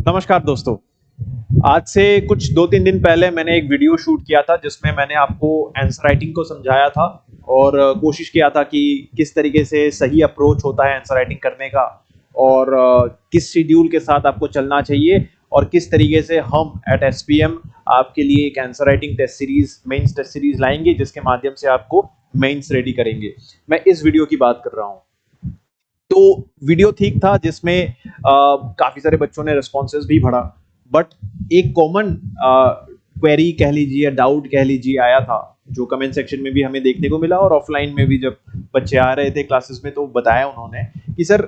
नमस्कार दोस्तों। आज से कुछ 2-3 दिन पहले मैंने एक वीडियो शूट किया था जिसमें मैंने आपको आंसर राइटिंग को समझाया था और कोशिश किया था कि किस तरीके से सही अप्रोच होता है आंसर राइटिंग करने का और किस शेड्यूल के साथ आपको चलना चाहिए और किस तरीके से हम एट एसपीएम आपके लिए एक answer writing test series mains test series लाएंगे जिसके माध्यम से आपको मेंस रेडी करेंगे। मैं इस वीडियो की बात कर रहा हूँ। तो वीडियो ठीक था जिसमें काफी सारे बच्चों ने रिस्पॉन्सेज भी भरा, बट एक कॉमन क्वेरी कह लीजिए या डाउट कह लीजिए आया था जो कमेंट सेक्शन में भी हमें देखने को मिला और ऑफलाइन में भी जब बच्चे आ रहे थे क्लासेस में तो बताया उन्होंने कि सर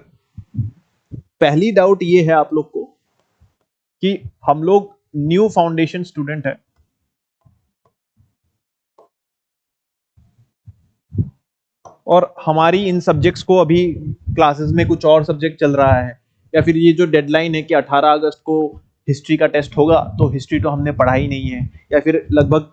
पहली डाउट ये है आप लोग को कि हम लोग न्यू फाउंडेशन स्टूडेंट है और हमारी इन सब्जेक्ट्स को अभी क्लासेस में कुछ और सब्जेक्ट चल रहा है, या फिर ये जो डेडलाइन है कि 18 अगस्त को हिस्ट्री का टेस्ट होगा तो हिस्ट्री तो हमने पढ़ा ही नहीं है, या फिर लगभग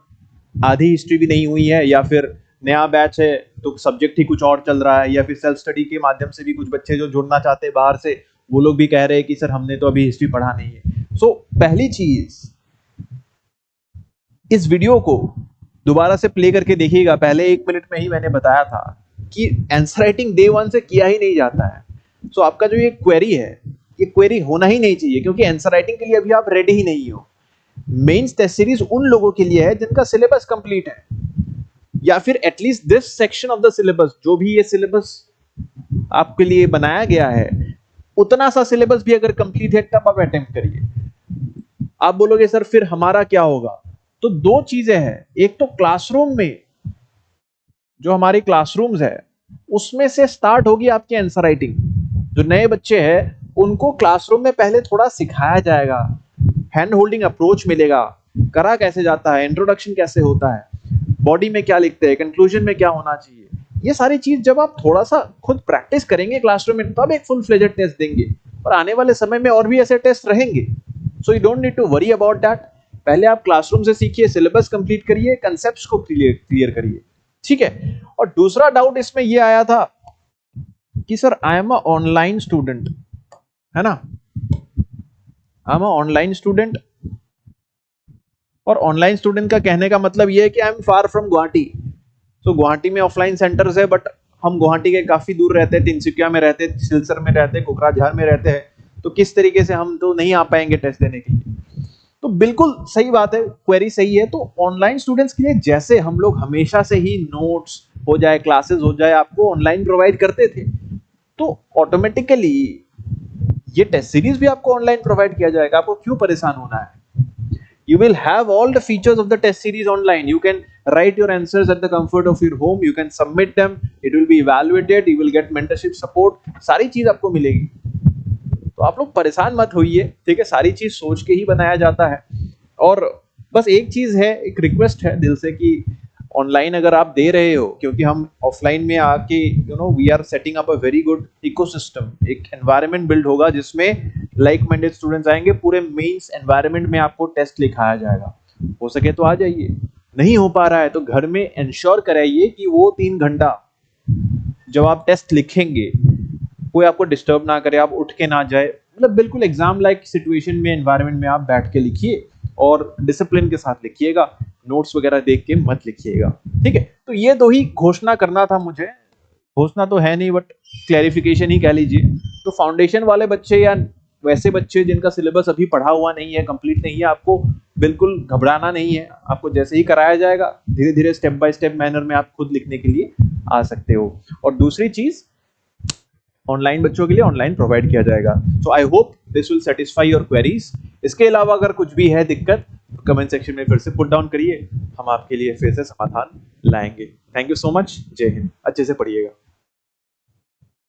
आधी हिस्ट्री भी नहीं हुई है, या फिर नया बैच है तो सब्जेक्ट ही कुछ और चल रहा है, या फिर सेल्फ स्टडी के माध्यम से भी कुछ बच्चे जो जुड़ना चाहते हैं बाहर से वो लोग भी कह रहे हैं कि सर हमने तो अभी हिस्ट्री पढ़ा नहीं है। सो पहली चीज इस वीडियो को दोबारा से प्ले करके देखिएगा। पहले 1 मिनट में ही मैंने बताया था कि आंसर राइटिंग डे 1 से किया ही नहीं जाता है। सो आपका जो ये क्वेरी है ये क्वेरी होना ही नहीं चाहिए, क्योंकि आंसर राइटिंग के लिए अभी आप रेडी ही नहीं हो। मेंस टेस्ट सीरीज उन लोगों के लिए है जिनका सिलेबस कंप्लीट है, या फिर at least this section of the syllabus, जो भी ये सिलेबस आपके लिए बनाया गया है उतना सा सिलेबस भी अगर कंप्लीट है तब आप अटेम्प्ट करिए। आप बोलोगे सर फिर हमारा क्या होगा, तो दो चीजें हैं। एक तो क्लासरूम में जो हमारी क्लासरूम्स है उसमें से स्टार्ट होगी आपकी आंसर राइटिंग। जो नए बच्चे हैं उनको क्लासरूम में पहले थोड़ा सिखाया जाएगा, हैंड होल्डिंग अप्रोच मिलेगा, करा कैसे जाता है, इंट्रोडक्शन कैसे होता है, बॉडी में क्या लिखते हैं, कंक्लूजन में क्या होना चाहिए। ये सारी चीज जब आप थोड़ा सा खुद प्रैक्टिस करेंगे क्लासरूम में तब एक फुल फ्लेजेड टेस्ट देंगे, और आने वाले समय में और भी ऐसे टेस्ट रहेंगे। So you don't need to worry about that. पहले आप क्लासरूम से सीखिए, सिलेबस कंप्लीट करिए, कंसेप्ट्स को क्लियर करिए, ठीक है। और दूसरा डाउट इसमें ये आया था कि sir I am a online student, है ना, I am a online student, और ऑनलाइन स्टूडेंट का कहने का मतलब ये है कि I am far from Guwahati. तो गुवाहाटी में ऑफलाइन सेंटर्स है, बट हम गुवाहाटी के काफी दूर रहते हैं, तिनसुकिया में रहते हैं, सिलचर में रहते हैं, कोकराझार में रहते हैं, तो किस तरीके से हम तो नहीं आ पाएंगे टेस्ट देने के लिए। तो बिल्कुल सही बात है, क्वेरी सही है। तो ऑनलाइन स्टूडेंट्स के लिए जैसे हम लोग हमेशा से ही नोट्स हो जाए, क्लासेस हो जाए, आपको ऑनलाइन प्रोवाइड करते थे, तो ऑटोमेटिकली ये टेस्ट सीरीज भी आपको ऑनलाइन प्रोवाइड किया जाएगा। आपको क्यों परेशान होना है? You will have all the features of the test series online. You can write your answers at the comfort of your home. You can submit them. It will be evaluated. You will get mentorship support. सारी चीज आपको मिलेगी, तो आप लोग परेशान मत होइए, ठीक है। सारी चीज सोच के ही बनाया जाता है। और बस एक चीज है, एक रिक्वेस्ट है दिल से कि ऑनलाइन अगर आप दे रहे हो, क्योंकि हम ऑफलाइन में आके we are setting up a very good ecosystem, एक एनवायरनमेंट बिल्ड होगा जिसमें लाइक माइंडेड स्टूडेंट्स आएंगे। पूरे मेंस एनवायरनमेंट में आपको टेस्ट लिखाया जाएगा। हो सके तो आ जाइए, नहीं हो पा रहा है तो घर में इंश्योर कराइए कि वो 3 घंटा जब आप टेस्ट लिखेंगे कोई आपको डिस्टर्ब ना करे, आप उठ के ना जाए, मतलब बिल्कुल एग्जाम लाइक सिचुएशन में, एनवायरनमेंट में आप बैठ के लिखिए और डिसिप्लिन के साथ लिखिएगा, नोट्स वगैरह देख के मत लिखिएगा, ठीक है। तो ये दो ही घोषणा करना था मुझे। घोषणा तो है नहीं बट क्लैरिफिकेशन ही कह लीजिए। तो फाउंडेशन वाले बच्चे या वैसे बच्चे जिनका सिलेबस अभी पढ़ा हुआ नहीं है, कंप्लीट नहीं है, आपको बिल्कुल घबराना नहीं है। आपको जैसे ही कराया जाएगा धीरे धीरे स्टेप बाय स्टेप मैनर में आप खुद लिखने के लिए आ सकते हो। और दूसरी चीज, ऑनलाइन बच्चों के लिए ऑनलाइन प्रोवाइड किया जाएगा। So I hope this will satisfy your queries. इसके अलावा अगर कुछ भी है दिक्कत तो कमेंट सेक्शन में फिर से पुट डाउन करिए, हम आपके लिए फिर से समाधान लाएंगे। Thank you so much. जय हिंद। अच्छे से पढ़िएगा।